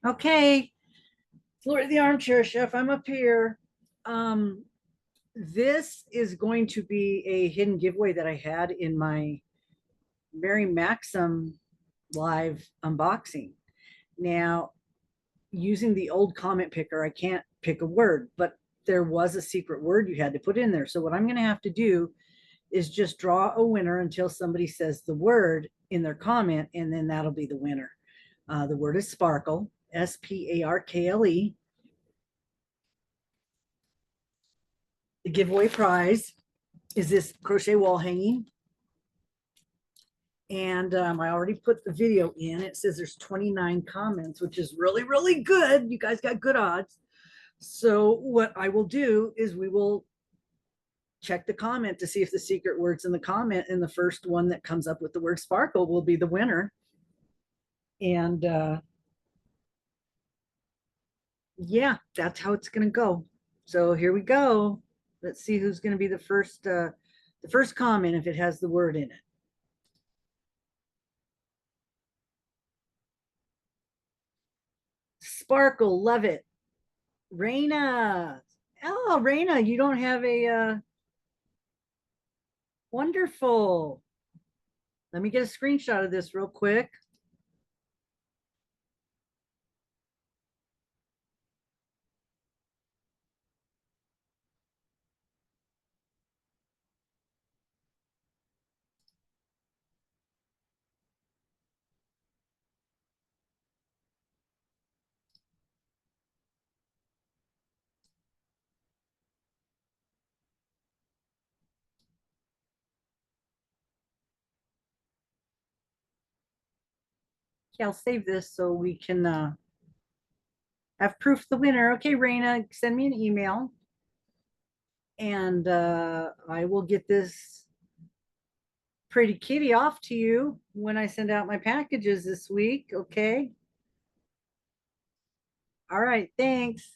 Okay, Florida the Armchair Chef, I'm up here. Um, this is going to be a hidden giveaway that I had in my Mary Maxim live unboxing. Now, using the old comment picker, I can't pick a word, but there was a secret word you had to put in there. So what I'm going to have to do is just draw a winner until somebody says the word in their comment, and then that'll be the winner. The word is sparkle, Sparkle. The giveaway prize is this crochet wall hanging. And I already put the video in. It says there's 29 comments, which is really, really good. You guys got good odds. So what I will do is we will check the comment to see if the secret word's in the comment, and the first one that comes up with the word sparkle will be the winner. And yeah, that's how it's going to go. So here we go. Let's see who's going to be the first comment if it has the word in it. Sparkle, love it. Raina. Oh, Raina, you don't have a wonderful. Let me get a screenshot of this real quick. Okay, I'll save this so we can have proof the winner. Okay, Raina, send me an email and I will get this pretty kitty off to you when I send out my packages this week. Okay. All right. Thanks.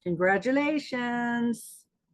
Congratulations.